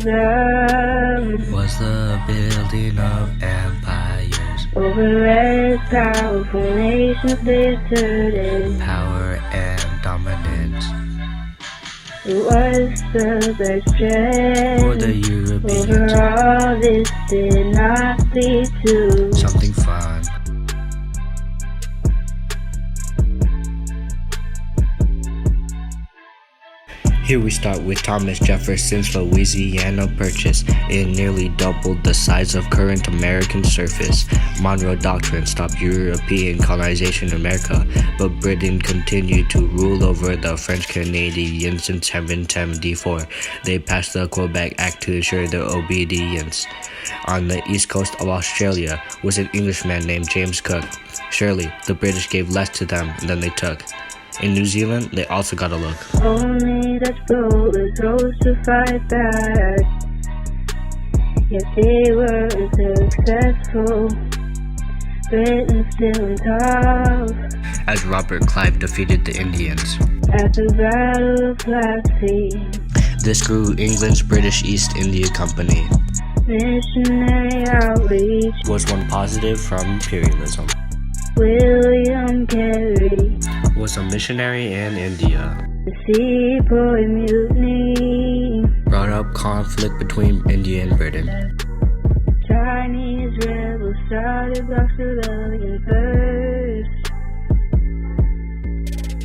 Imperialism was the building of empires over as powerful nations they asserted power and dominance. It was the best trend For the Europeans, overall this did not lead to something fun. Here we start with Thomas Jefferson's Louisiana Purchase. It nearly doubled the size of current American surface. Monroe Doctrine stopped European colonization in America, but Britain continued to rule over the French Canadians in 1774. They passed the Quebec Act to ensure their obedience. On the east coast of Australia was an Englishman named James Cook. Surely, the British gave less to them than they took. In New Zealand, they also got a look. Only Dutch Boers rose to fight back, yet they were unsuccessful. Britain still on top, As Robert Clive defeated the Indians. at the Battle of Plassey. This grew England's British East India Company. Missionary outreach, Was one positive from imperialism. William Carey. Was a missionary in India. The Sepoy Mutiny, Brought up conflict between India and Britain. Chinese rebels started Black Rebellion first.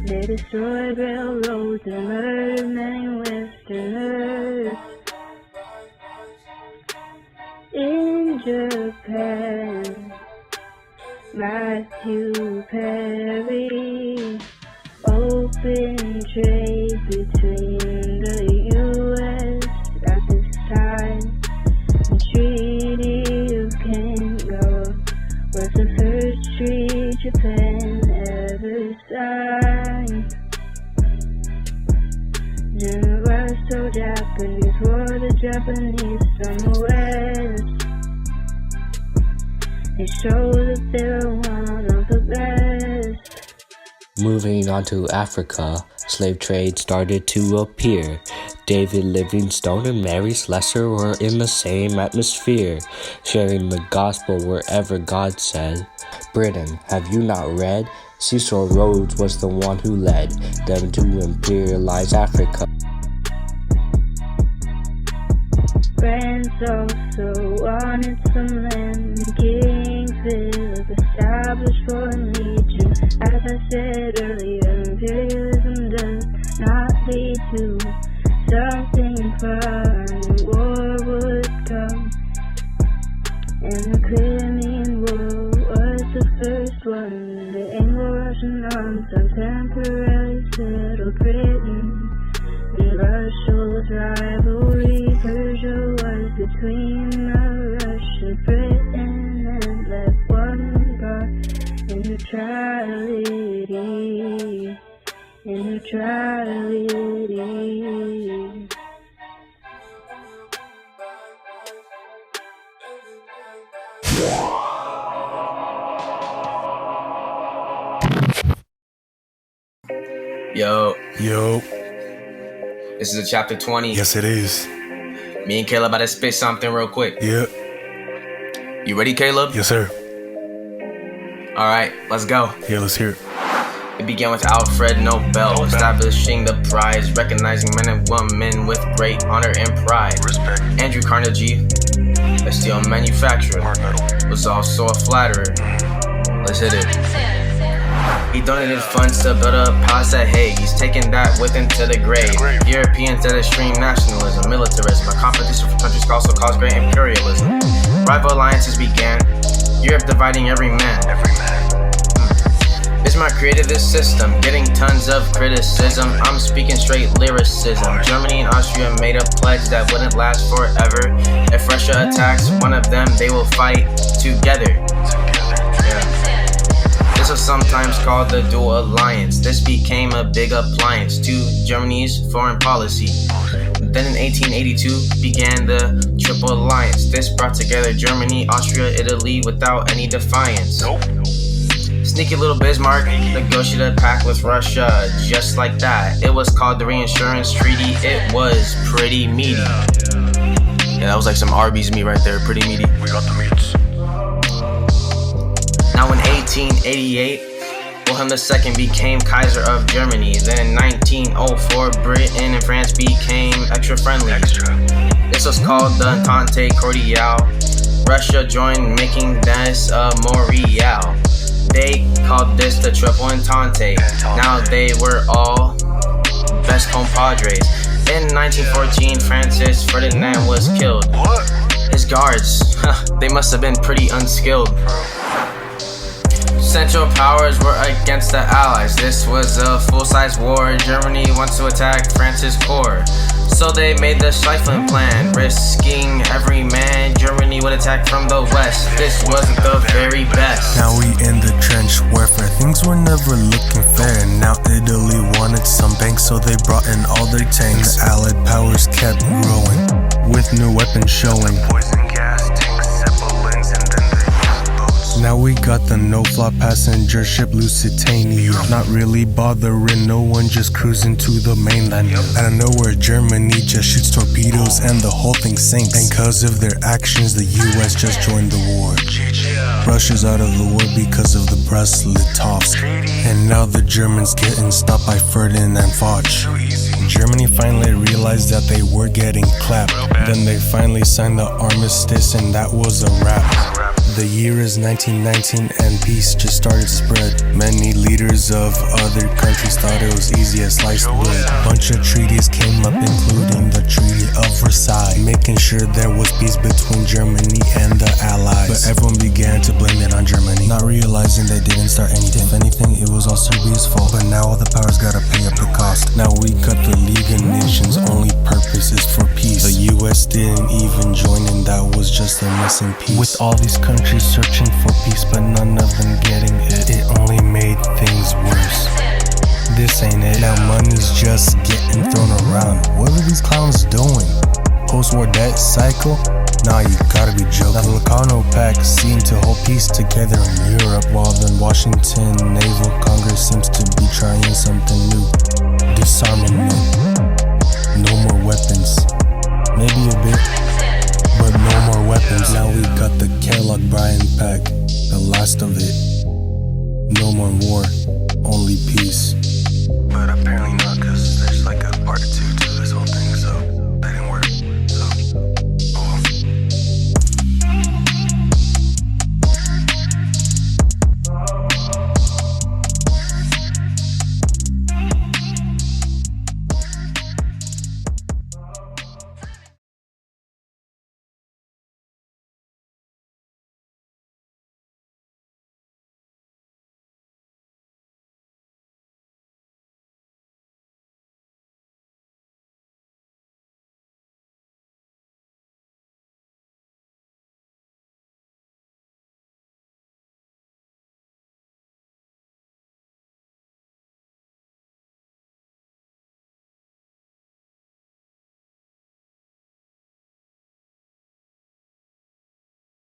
They destroyed railroads and murdered many Westerners. In Japan, Matthew Perry opened trade between the U.S. at this time. The Treaty of Kanagawa was the first treaty Japan ever signed. Generals told Japanese war the Japanese from the West. They show that they're one of the best. Moving on to Africa, slave trade started to appear. David Livingstone and Mary Slessor were in the same atmosphere, sharing the gospel wherever God said. Britain, have you not read? Cecil Rhodes was the one who led them to imperialize Africa. France also wanted some land. King Philip established foreign legion. As I said earlier, imperialism does not lead to something fun. War would come, and the Crimean War was the first one. The Anglo-Russian arms temporarily settled Britain. In Russia's rivalry, Persia was between the Russian Britain and left one God in neutrality. In neutrality. Yo, This is a chapter 20. yes it is. Me and Caleb about to spit something real quick. Yeah, You ready, Caleb? yes sir. Alright, let's go. Yeah, let's hear it. It began with Alfred Nobel, establishing the prize, recognizing men and women with great honor and pride. Respect. Andrew Carnegie, a steel manufacturer, was also a flatterer. Let's hit it. He donated funds to build a palace at Hague. He's taken that with him to the grave. Europeans did extreme nationalism, militarism. A competition for countries also caused great imperialism. Rival alliances began, Europe dividing every man. Bismarck created this system, getting tons of criticism. I'm speaking straight lyricism. Germany and Austria made a pledge that wouldn't last forever. If Russia attacks one of them, they will fight together. This was sometimes called the dual alliance. This became a big appliance to Germany's foreign policy. Then in 1882 began the Triple Alliance. This brought together Germany, Austria, Italy without any defiance. Sneaky little Bismarck negotiated a pact with Russia just like that. It was called the Reinsurance Treaty. It was pretty meaty. Yeah, that was like some Arby's meat right there. Pretty meaty. We got the meats. Now in 1888, Wilhelm II became Kaiser of Germany. Then in 1904, Britain and France became extra friendly. This was called the Entente Cordiale. Russia joined, making this a Memorial. They called this the Triple Entente. Now they were all best compadres. In 1914, Francis Ferdinand was killed. His guards, they must have been pretty unskilled. Central powers were against the Allies. This was a full-size war. Germany wants to attack France's core. So they made the Schlieffen Plan, risking every man. Germany would attack from the west. This wasn't the very best. Now we in the trench warfare. Things were never looking fair. Now Italy wanted some banks, so they brought in all their tanks. The Allied powers kept growing, with new weapons showing. Poison gas, tanks, zeppelins, and then the boats. Now we got the no-flop passenger ship Lusitania. Not really bothering no one, just cruising to the mainland. Out of nowhere, Germany just shoots torpedoes and the whole thing sinks. And cause of their actions, the US just joined the war. Russia's out of the war because of the Brest-Litovsk. And now the Germans getting stopped by Ferdinand Foch. Germany finally realized that they were getting clapped. Then they finally signed the armistice, and that was a wrap. The year is 1919 and peace just started to spread. Many leaders of other countries thought it was easy as sliced bread. Bunch of treaties came up, including the Treaty of Versailles, making sure there was peace between Germany and the Allies. But everyone began to blame it on Germany, not realizing they didn't start anything. If anything, it was all Serbia's fault. But now all the powers gotta pay up the cost. Now we got the League of Nations, only purpose is for peace. The US didn't even join, and that was just a missing piece. With all these countries searching for peace, but none of them getting it, it only made things worse. This ain't it. Now money's just getting thrown around. What are these clowns doing? Post-war debt cycle? Nah, you gotta be joking. Now the Locarno Pact seemed to hold peace together in Europe, while the Washington Naval Congress seems to be trying something new. Disarmament. No more weapons. Maybe a bit, but no more weapons. Now we got the Kellogg-Briand Pact, the last of it. No more war, only peace. But apparently not, because there's like a part 2 to this whole thing, so